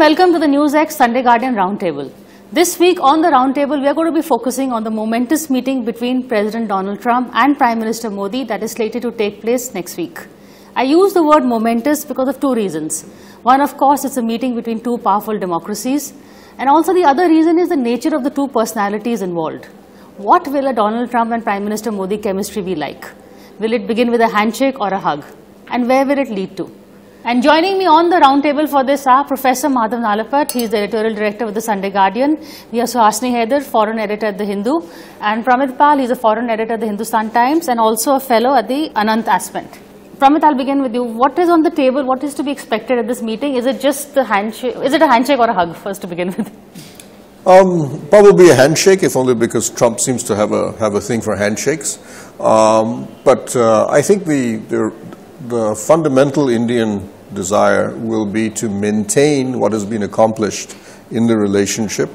welcome to the NewsX Sunday Guardian Roundtable. This week on the Roundtable, we are going to be focusing on the momentous meeting between President Donald Trump and Prime Minister Modi that is slated to take place next week. I use the word momentous because of two reasons. One, of course, it's a meeting between two powerful democracies. And also the other reason is the nature of the two personalities involved. What will a Donald Trump and Prime Minister Modi chemistry be like? Will it begin with a handshake or a hug? And where will it lead to? And joining me on the roundtable for this are Professor Madhav Nalapat. He is the editorial director of the Sunday Guardian. We have Suhasini Haidar, foreign editor at the Hindu. And Pramit, he is a foreign editor at the Hindustan Times and also a fellow at the Anant Aspen. Pramit, I'll begin with you. What is on the table? What is to be expected at this meeting? Is it just the handshake? Is it a handshake or a hug, first to begin with? Probably a handshake, if only because Trump seems to have a thing for handshakes. But I think the fundamental Indian desire will be to maintain what has been accomplished in the relationship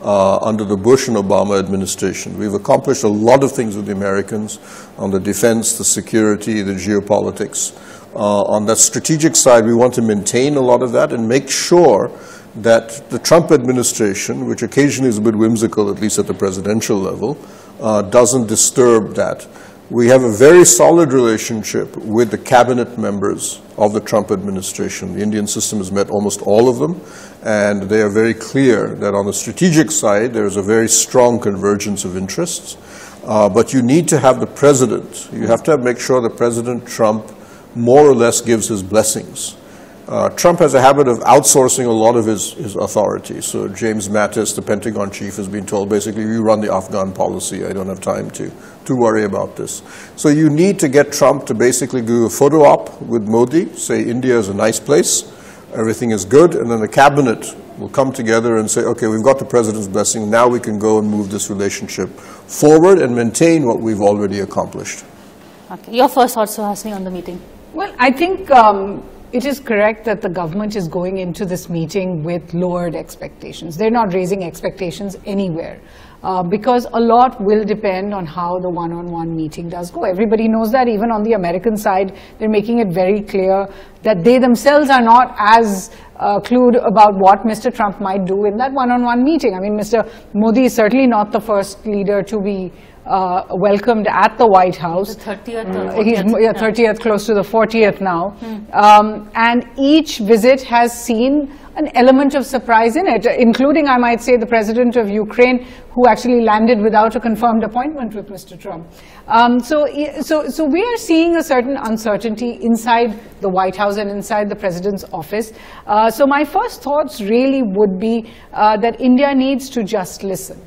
under the Bush and Obama administration. We've accomplished a lot of things with the Americans on the defense, the security, the geopolitics. On that strategic side, we want to maintain a lot of that and make sure that the Trump administration, which occasionally is a bit whimsical, at least at the presidential level, doesn't disturb that. We have a very solid relationship with the cabinet members of the Trump administration. The Indian system has met almost all of them, and they are very clear that on the strategic side, there is a very strong convergence of interests. But you need to have the president. You have to make sure that President Trump more or less gives his blessings. Trump has a habit of outsourcing a lot of his authority. So James Mattis, the Pentagon chief, has been told, basically, you run the Afghan policy. I don't have time to worry about this. So you need to get Trump to basically do a photo op with Modi, say India is a nice place, everything is good, and then the cabinet will come together and say, okay, we've got the president's blessing, now we can go and move this relationship forward and maintain what we've already accomplished. Okay. Your first thoughts, Suhasini, on the meeting? Well, I think it is correct that the government is going into this meeting with lowered expectations. They're not raising expectations anywhere because a lot will depend on how the one-on-one meeting does go. Everybody knows that. Even on the American side, they're making it very clear that they themselves are not as clued about what Mr. Trump might do in that one-on-one meeting. I mean, Mr. Modi is certainly not the first leader to be welcomed at the White House. The 30th? He's 30th, close to the 40th now. And each visit has seen an element of surprise in it, including, I might say, the president of Ukraine, who actually landed without a confirmed appointment with Mr. Trump. So we are seeing a certain uncertainty inside the White House and inside the president's office. So my first thoughts really would be that India needs to just listen.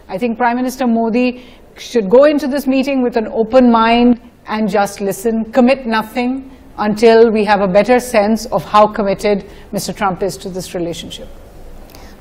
I think Prime Minister Modi should go into this meeting with an open mind and just listen, commit nothing until we have a better sense of how committed Mr. Trump is to this relationship.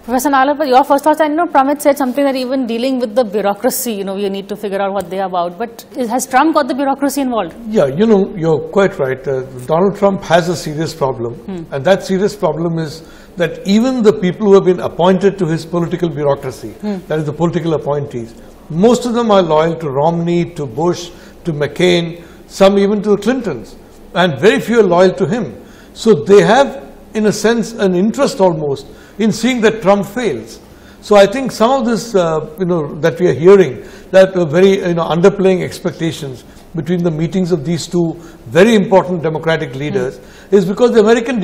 Professor Nalapat, your first thoughts, and Pramit said something that even dealing with the bureaucracy, we need to figure out what they are about. But has Trump got the bureaucracy involved? Yeah, you're quite right. Donald Trump has a serious problem, and that serious problem is that even the people who have been appointed to his political bureaucracy, that is the political appointees, most of them are loyal to Romney, to Bush, to McCain, some even to the Clintons, and very few are loyal to him. So they have, in a sense, an interest almost in seeing that Trump fails. So I think some of this, that we are hearing, that very, underplaying expectations between the meetings of these two very important democratic leaders is because the American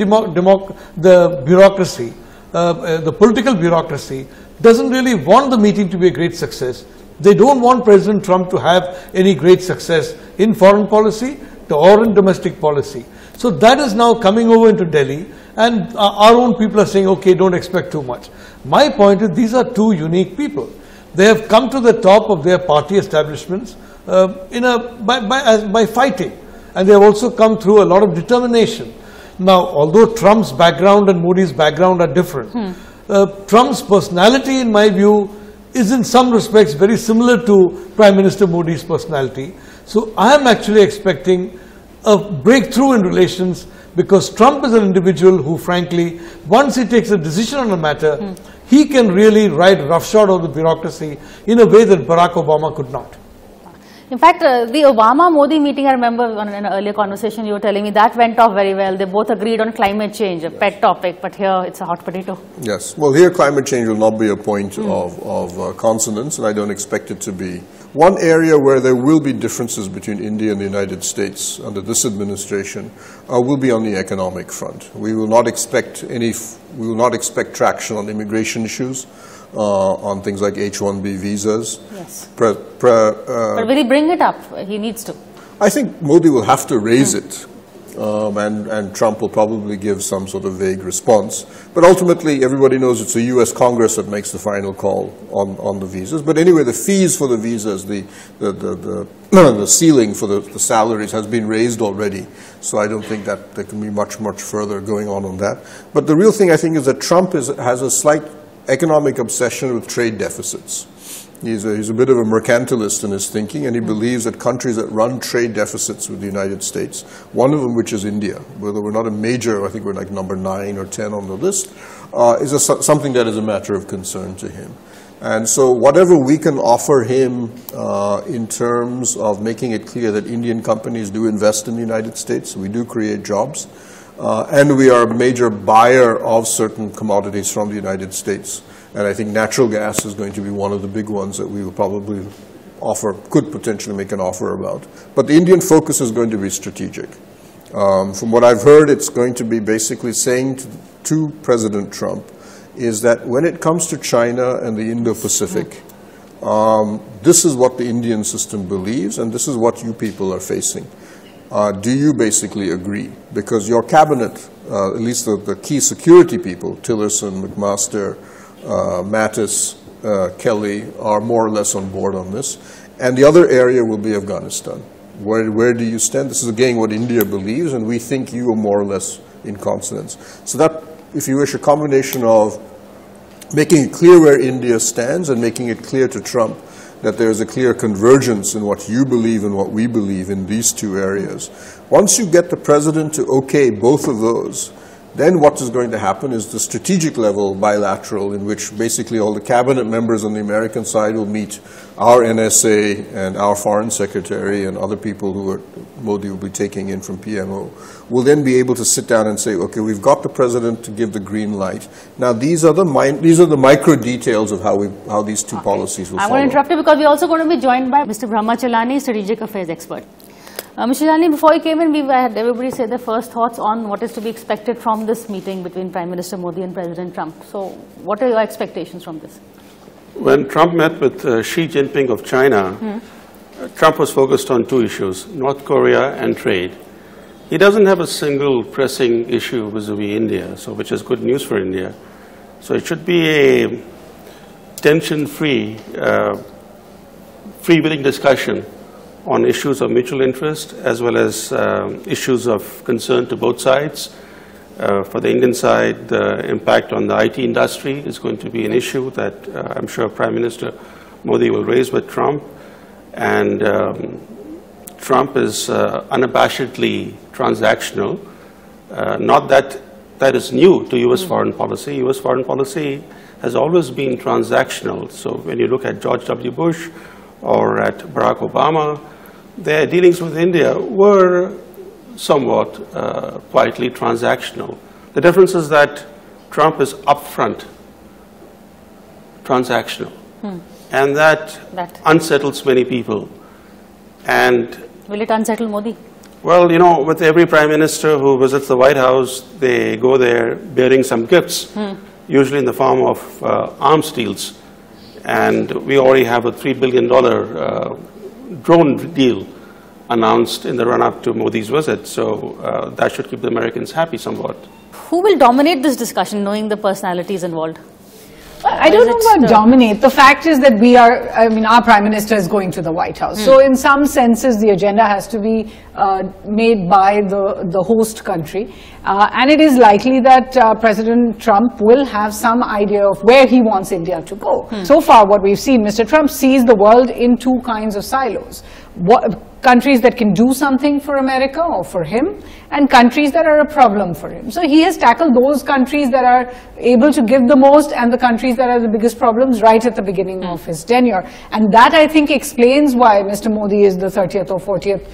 bureaucracy, the political bureaucracy, doesn't really want the meeting to be a great success. They don't want President Trump to have any great success in foreign policy or in domestic policy. So that is now coming over into Delhi, and our own people are saying, okay, don't expect too much. My point is, these are two unique people. They have come to the top of their party establishments by fighting, and they have also come through a lot of determination. Now, although Trump's background and Modi's background are different, Trump's personality, in my view, is in some respects very similar to Prime Minister Modi's personality. So I am actually expecting a breakthrough in relations, because Trump is an individual who, frankly, once he takes a decision on a matter, he can really ride roughshod of the bureaucracy in a way that Barack Obama could not. In fact, the Obama-Modi meeting, I remember in an earlier conversation you were telling me, that went off very well. They both agreed on climate change, a pet topic, but here it's a hot potato. Yes. Well, here climate change will not be a point of consonance, and I don't expect it to be. One area where there will be differences between India and the United States under this administration will be on the economic front. We will not expect traction on immigration issues, on things like H-1B visas. Yes. But will he bring it up? He needs to. I think Modi will have to raise it, and Trump will probably give some sort of vague response. But ultimately, everybody knows it's the U.S. Congress that makes the final call on the visas. But anyway, the fees for the visas, the ceiling for the salaries has been raised already. So I don't think that there can be much further going on that. But the real thing, I think, is that Trump has a slight economic obsession with trade deficits. He's a bit of a mercantilist in his thinking, and he believes that countries that run trade deficits with the United States, one of them which is India, whether we're not a major, I think we're like number 9 or 10 on the list, is something that is a matter of concern to him. And so whatever we can offer him in terms of making it clear that Indian companies do invest in the United States, we do create jobs, and we are a major buyer of certain commodities from the United States. And I think natural gas is going to be one of the big ones that we will probably could potentially make an offer about. But the Indian focus is going to be strategic. From what I've heard, it's going to be basically saying to President Trump is that when it comes to China and the Indo-Pacific, this is what the Indian system believes, and this is what you people are facing. Do you basically agree? Because your cabinet, at least the key security people, Tillerson, McMaster, Mattis, Kelly, are more or less on board on this. And the other area will be Afghanistan. Where do you stand? This is again what India believes, and we think you are more or less in consonance. So that, if you wish, a combination of making it clear where India stands and making it clear to Trump that there is a clear convergence in what you believe and what we believe in these two areas. Once you get the president to okay both of those, then what is going to happen is the strategic level bilateral, in which basically all the cabinet members on the American side will meet our NSA and our foreign secretary and other people who Modi will be taking in from PMO, will then be able to sit down and say, okay, we've got the president to give the green light. Now these are the micro details of how these two policies will follow. I'm going to interrupt you because we're also going to be joined by Mr. Brahma, Chellaney, strategic affairs expert. Mr. Chellaney, before you came in, we had everybody say their first thoughts on what is to be expected from this meeting between Prime Minister Modi and President Trump. So what are your expectations from this? When Trump met with Xi Jinping of China, Trump was focused on two issues, North Korea and trade. He doesn't have a single pressing issue vis-a-vis India, so which is good news for India. So it should be a tension-free, free-wheeling discussion on issues of mutual interest as well as issues of concern to both sides. For the Indian side, the impact on the IT industry is going to be an issue that I'm sure Prime Minister Modi will raise with Trump. And Trump is unabashedly transactional. Not that that is new to U.S. foreign policy. U.S. foreign policy has always been transactional. So when you look at George W. Bush or at Barack Obama, their dealings with India were somewhat quietly transactional. The difference is that Trump is upfront transactional, and that unsettles many people. And will it unsettle Modi? Well, you know, with every prime minister who visits the White House, they go there bearing some gifts, usually in the form of arms deals. And we already have a $3 billion drone deal announced in the run-up to Modi's visit. So that should keep the Americans happy somewhat. Who will dominate this discussion, knowing the personalities involved? I don't know about dominate. The fact is that our Prime Minister is going to the White House. So in some senses, the agenda has to be made by the host country. And it is likely that President Trump will have some idea of where he wants India to go. So far, what we've seen, Mr. Trump sees the world in two kinds of silos. countries that can do something for America or for him, and countries that are a problem for him. So he has tackled those countries that are able to give the most and the countries that are the biggest problems right at the beginning of his tenure. And that, I think, explains why Mr. Modi is the 30th or 40th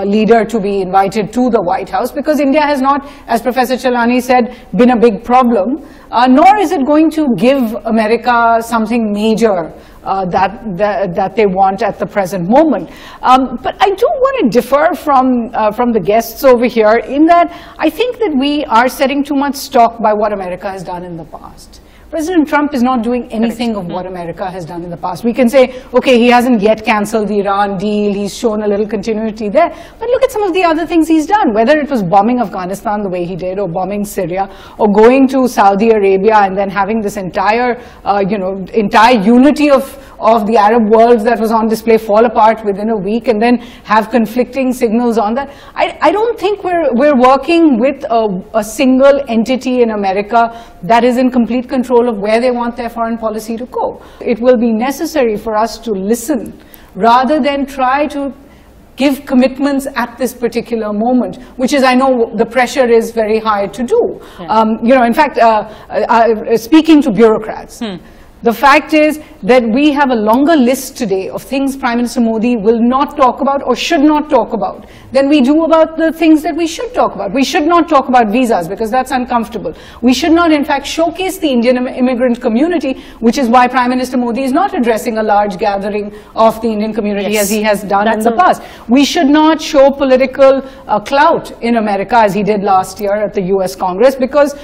leader to be invited to the White House, because India has not, as Professor Chellaney said, been a big problem, nor is it going to give America something major that they want at the present moment. But I do want to differ from the guests over here in that I think that we are setting too much stock by what America has done in the past. President Trump is not doing anything of what America has done in the past. We can say, okay, he hasn't yet cancelled the Iran deal, he's shown a little continuity there, but look at some of the other things he's done, whether it was bombing Afghanistan the way he did, or bombing Syria, or going to Saudi Arabia and then having this entire, entire unity of the Arab world that was on display fall apart within a week, and then have conflicting signals on that. I don't think we're working with a single entity in America that is in complete control of where they want their foreign policy to go. It will be necessary for us to listen rather than try to give commitments at this particular moment, which is, I know the pressure is very high to do. Yeah. In fact, speaking to bureaucrats, the fact is that we have a longer list today of things Prime Minister Modi will not talk about or should not talk about than we do about the things that we should talk about. We should not talk about visas because that's uncomfortable. We should not, in fact, showcase the Indian immigrant community, which is why Prime Minister Modi is not addressing a large gathering of the Indian community as he has done in the past. We should not show political clout in America as he did last year at the US Congress, because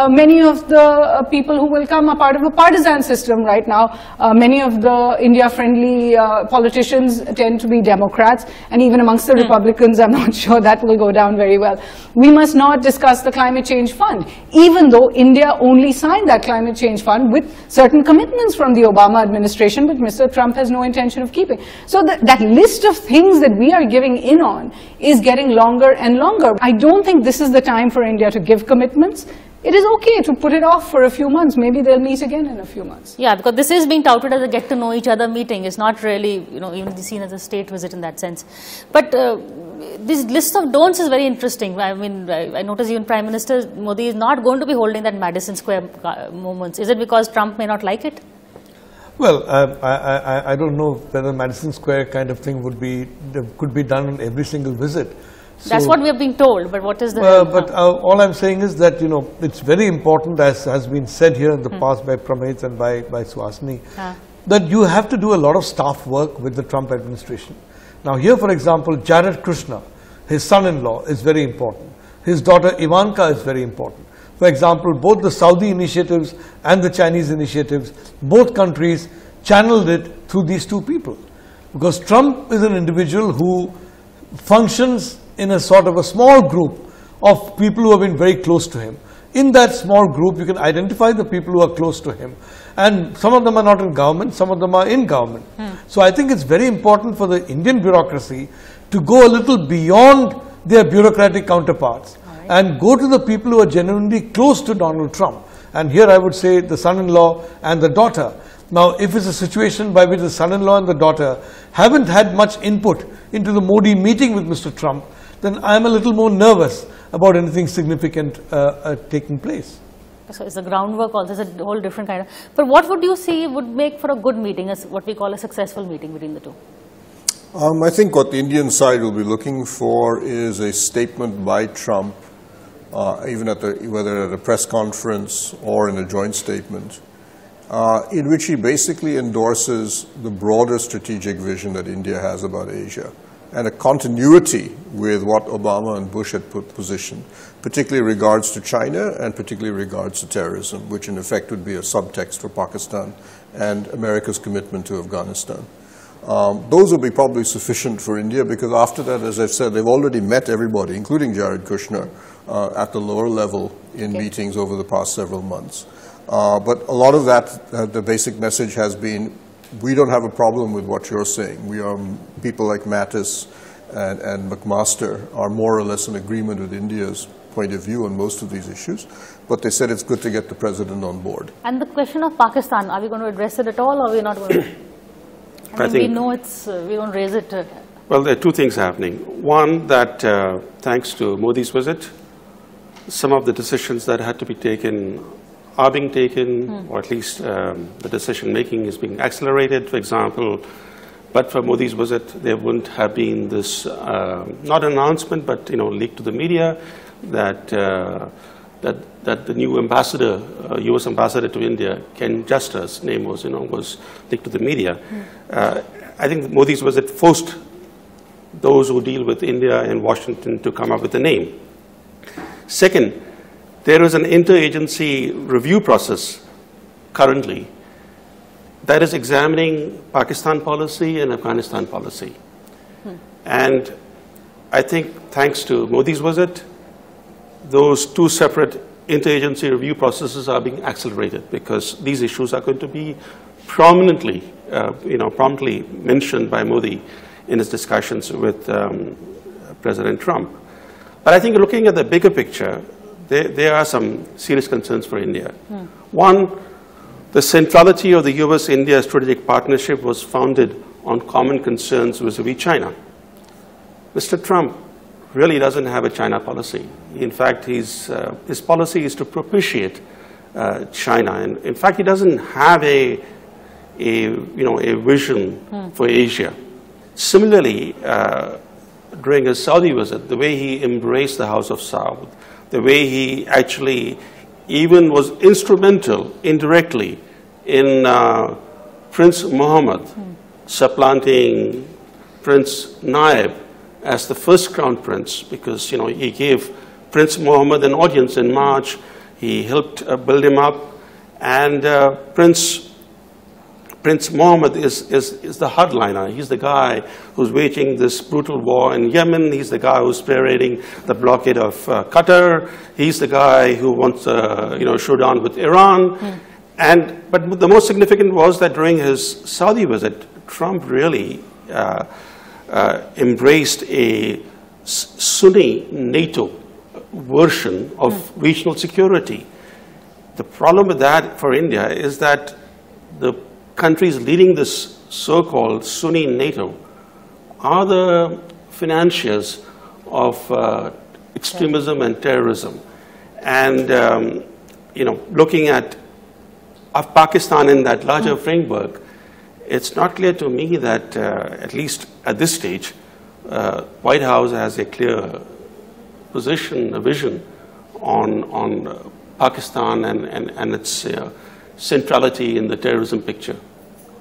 many of the people who will come are part of a partisan system right now. Many of the India-friendly politicians tend to be Democrats, and even amongst the Republicans, I'm not sure that will go down very well. We must not discuss the climate change fund, even though India only signed that climate change fund with certain commitments from the Obama administration, which Mr. Trump has no intention of keeping. So that list of things that we are giving in on is getting longer and longer. I don't think this is the time for India to give commitments. It is okay to put it off for a few months. Maybe they'll meet again in a few months. Yeah, because this is being touted as a get-to-know-each-other meeting. It's not really, even seen as a state visit in that sense. But this list of don'ts is very interesting. I mean, I notice even Prime Minister Modi is not going to be holding that Madison Square moments. Is it because Trump may not like it? Well, I don't know whether Madison Square kind of thing could be done on every single visit. That's what we are being told, but what is the... all I'm saying is that, it's very important, as has been said here in the past by Pramit and by Suhasini, that you have to do a lot of staff work with the Trump administration. Now here, for example, Jared Kushner, his son-in-law, is very important. His daughter Ivanka is very important. For example, both the Saudi initiatives and the Chinese initiatives, both countries channeled it through these two people. Because Trump is an individual who functions in a sort of a small group of people who have been very close to him. In that small group, you can identify the people who are close to him. And some of them are not in government, some of them are in government. So I think it's very important for the Indian bureaucracy to go a little beyond their bureaucratic counterparts and go to the people who are genuinely close to Donald Trump. And here I would say the son-in-law and the daughter. Now, if it's a situation by which the son-in-law and the daughter haven't had much input into the Modi meeting with Mr. Trump, then I'm a little more nervous about anything significant taking place. So it's the groundwork also, it's a whole different kind of... But what would you see would make for a good meeting, as what we call a successful meeting between the two? I think what the Indian side will be looking for is a statement by Trump, even whether at a press conference or in a joint statement, in which he basically endorses the broader strategic vision that India has about Asia, and a continuity with what Obama and Bush had positioned, particularly regards to China and particularly regards to terrorism, which in effect would be a subtext for Pakistan and America's commitment to Afghanistan. Those will be probably sufficient for India, because after that, as I've said, they've already met everybody, including Jared Kushner, at the lower level in meetings over the past several months. But a lot of that, the basic message has been, we don't have a problem with what you're saying. We are, people like Mattis and McMaster are more or less in agreement with India's point of view on most of these issues. But they said it's good to get the president on board. And the question of Pakistan, are we going to address it at all, or are we not going to? I think we know it's, we won't raise it Well, there are two things happening. One, that thanks to Modi's visit, some of the decisions that had to be taken are being taken, or at least the decision-making is being accelerated. For example, but for Modi's visit, there wouldn't have been this, not an announcement, but leaked to the media that that the new ambassador, U.S. ambassador to India, Ken Juster's name was leaked to the media. I think Modi's visit forced those who deal with India and Washington to come up with a name. Second, there is an interagency review process currently that is examining Pakistan policy and Afghanistan policy. And I think thanks to Modi's visit, those two separate interagency review processes are being accelerated because these issues are going to be prominently, promptly mentioned by Modi in his discussions with President Trump. But I think looking at the bigger picture, there are some serious concerns for India. One, the centrality of the US-India strategic partnership was founded on common concerns vis-a-vis China. Mr. Trump really doesn't have a China policy. In fact, his policy is to propitiate China. And in fact, he doesn't have a vision for Asia. Similarly, during his Saudi visit, the way he embraced the House of Saud, the way he actually even was instrumental indirectly in Prince Mohammed supplanting Prince Naib as the first crown prince, because he gave Prince Mohammed an audience in March. He helped build him up, and Prince Mohammed is the hardliner. He's the guy who's waging this brutal war in Yemen. He's the guy who's spearheading the blockade of Qatar. He's the guy who wants showdown with Iran. But the most significant was that during his Saudi visit, Trump really embraced a Sunni NATO version of regional security. The problem with that for India is that the countries leading this so-called Sunni NATO are the financiers of extremism and terrorism. And looking at Pakistan in that larger framework, it's not clear to me that, at least at this stage, White House has a clear position, a vision on Pakistan and its centrality in the terrorism picture.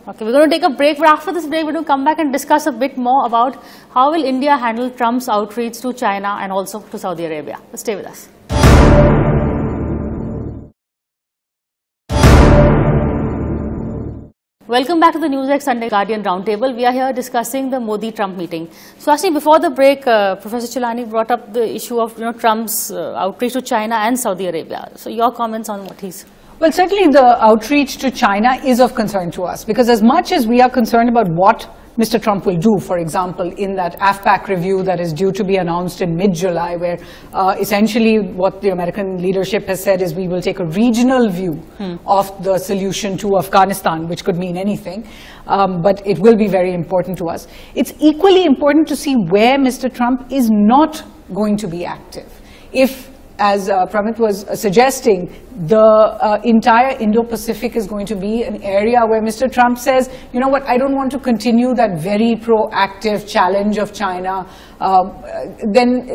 Okay, we're going to take a break, but after this break, we're going to come back and discuss a bit more about how will India handle Trump's outreach to China and also to Saudi Arabia. Stay with us. Welcome back to the NewsX Sunday Guardian Roundtable. We are here discussing the Modi-Trump meeting. Suhasini, before the break, Professor Chellaney brought up the issue of Trump's outreach to China and Saudi Arabia. So your comments on what he's... Well, certainly the outreach to China is of concern to us, because as much as we are concerned about what Mr. Trump will do, for example, in that AFPAC review that is due to be announced in mid-July, where essentially what the American leadership has said is we will take a regional view of the solution to Afghanistan, which could mean anything, but it will be very important to us. It's equally important to see where Mr. Trump is not going to be active. If, as Pramit was suggesting, the entire Indo-Pacific is going to be an area where Mr. Trump says, you know what, I don't want to continue that very proactive challenge of China, then,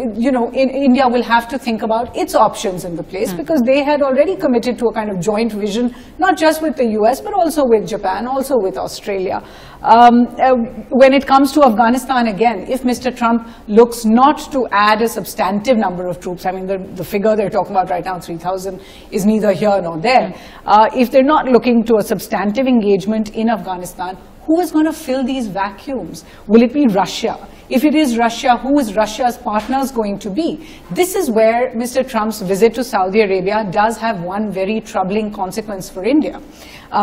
India will have to think about its options in the place, because they had already committed to a kind of joint vision, not just with the US, but also with Japan, also with Australia. When it comes to Afghanistan, again, if Mr. Trump looks not to add a substantive number of troops, I mean, the figure they're talking about right now, 3,000, is neither here nor there. If they're not looking to a substantive engagement in Afghanistan, who is going to fill these vacuums? Will it be Russia? If it is Russia, who is Russia's partners going to be? This is where Mr. Trump's visit to Saudi Arabia does have one very troubling consequence for India.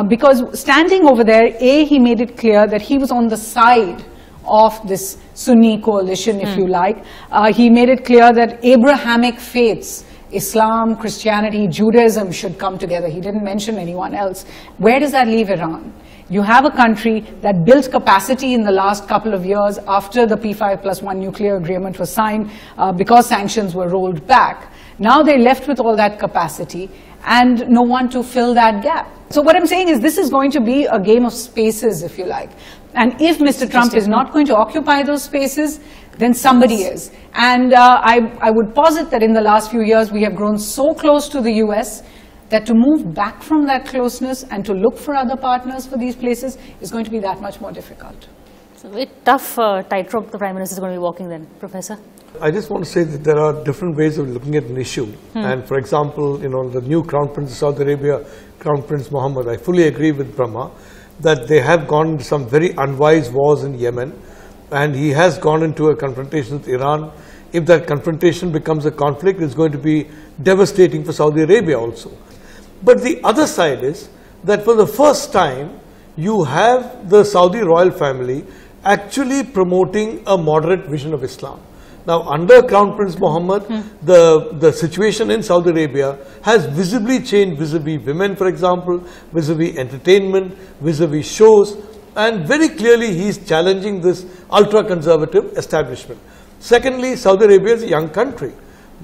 Because standing over there, he made it clear that he was on the side of this Sunni coalition, if you like. He made it clear that Abrahamic faiths, Islam, Christianity, Judaism should come together. He didn't mention anyone else. Where does that leave Iran? You have a country that built capacity in the last couple of years after the P5+1 nuclear agreement was signed because sanctions were rolled back. Now they're left with all that capacity and no one to fill that gap. So what I'm saying is this is going to be a game of spaces, if you like. And if Mr. Trump is not going to occupy those spaces, then somebody is. And I would posit that in the last few years we have grown so close to the US that to move back from that closeness and to look for other partners for these places is going to be that much more difficult. So a tough tightrope the Prime Minister is going to be walking then, Professor. I just want to say that there are different ways of looking at an issue. And for example, the new Crown Prince of Saudi Arabia, Crown Prince Mohammed, I fully agree with Brahma that they have gone into some very unwise wars in Yemen, and he has gone into a confrontation with Iran. If that confrontation becomes a conflict, it's going to be devastating for Saudi Arabia also. But the other side is that for the first time, you have the Saudi royal family actually promoting a moderate vision of Islam. Now, under Crown Prince Mohammed, the situation in Saudi Arabia has visibly changed vis-a-vis women, for example, vis-a-vis entertainment, vis-a-vis shows, and very clearly he is challenging this ultra-conservative establishment. Secondly, Saudi Arabia is a young country.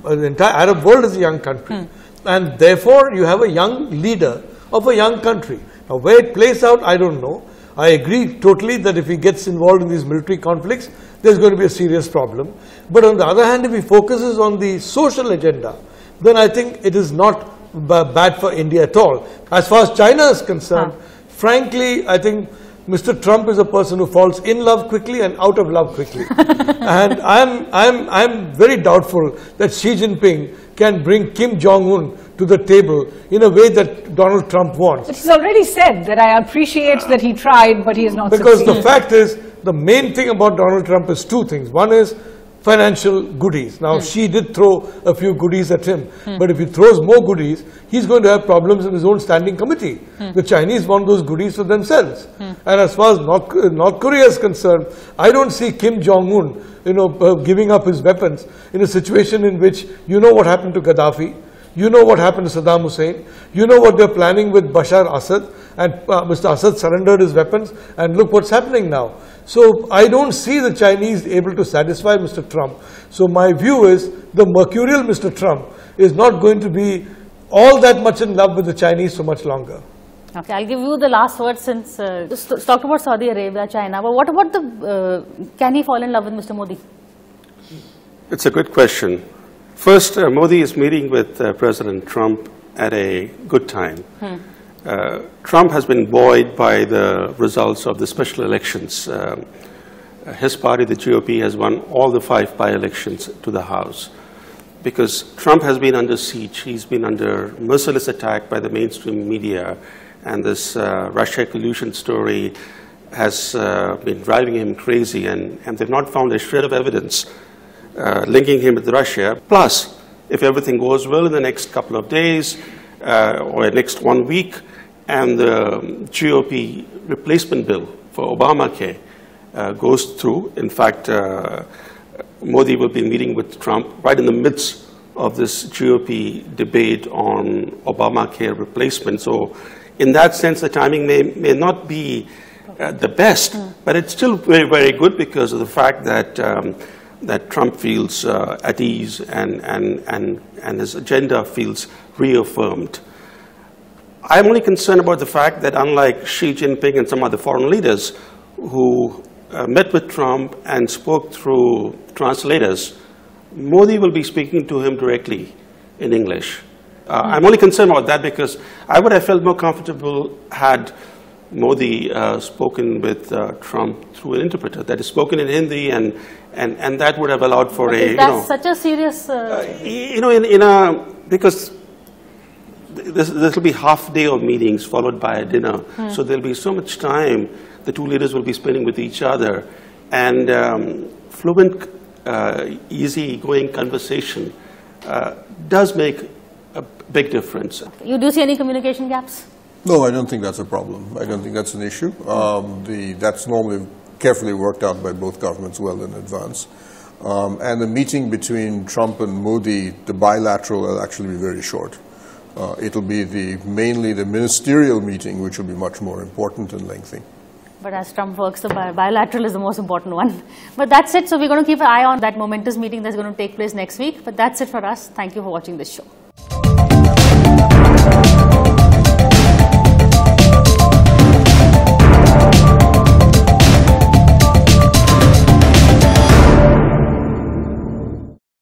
The entire Arab world is a young country. And therefore, you have a young leader of a young country. Now, where it plays out, I don't know. I agree totally that if he gets involved in these military conflicts, there's going to be a serious problem. But on the other hand, if he focuses on the social agenda, then I think it is not bad for India at all. As far as China is concerned, frankly, I think Mr. Trump is a person who falls in love quickly and out of love quickly. And I'm very doubtful that Xi Jinping can bring Kim Jong-un to the table in a way that Donald Trump wants. But he's already said that I appreciate that he tried, but he has not Because succeeded. the fact is, the main thing about Donald Trump is two things. One is financial goodies. Now, Xi did throw a few goodies at him, but if he throws more goodies, he's going to have problems in his own standing committee. The Chinese want those goodies for themselves. And as far as North Korea is concerned, I don't see Kim Jong-un, giving up his weapons in a situation in which you know what happened to Gaddafi, you know what happened to Saddam Hussein, you know what they're planning with Bashar Assad, and Mr. Assad surrendered his weapons, and look what's happening now. So I don't see the Chinese able to satisfy Mr. Trump. So my view is the mercurial Mr. Trump is not going to be all that much in love with the Chinese for much longer. Okay, I'll give you the last word since just talked about Saudi Arabia, China. But what about can he fall in love with Mr. Modi? It's a good question. First, Modi is meeting with President Trump at a good time. Trump has been buoyed by the results of the special elections. His party, the GOP, has won all the 5 by-elections to the House. Because Trump has been under siege, he's been under merciless attack by the mainstream media, and this Russia collusion story has been driving him crazy, and they've not found a shred of evidence linking him with Russia. Plus, if everything goes well in the next couple of days or next 1 week, and the GOP replacement bill for Obamacare goes through, in fact, Modi will be meeting with Trump right in the midst of this GOP debate on Obamacare replacement. So in that sense, the timing may not be the best, but it's still very, very good because of the fact that that Trump feels at ease and his agenda feels reaffirmed. I'm only concerned about the fact that unlike Xi Jinping and some other foreign leaders who met with Trump and spoke through translators, Modi will be speaking to him directly in English. I'm only concerned about that because I would have felt more comfortable had Modi spoken with Trump through an interpreter, that is spoken in Hindi, and that would have allowed for Is that such a serious... because this will be half day of meetings followed by a dinner, so there'll be so much time the two leaders will be spending with each other, and fluent, easy-going conversation does make a big difference. You do see any communication gaps? No, I don't think that's a problem. I don't think that's an issue. That's normally carefully worked out by both governments well in advance. And the meeting between Trump and Modi, the bilateral, will actually be very short. it'll be mainly the ministerial meeting, which will be much more important and lengthy. But as Trump works, the bilateral is the most important one. But that's it. So we're going to keep an eye on that momentous meeting that's going to take place next week. But that's it for us. Thank you for watching this show.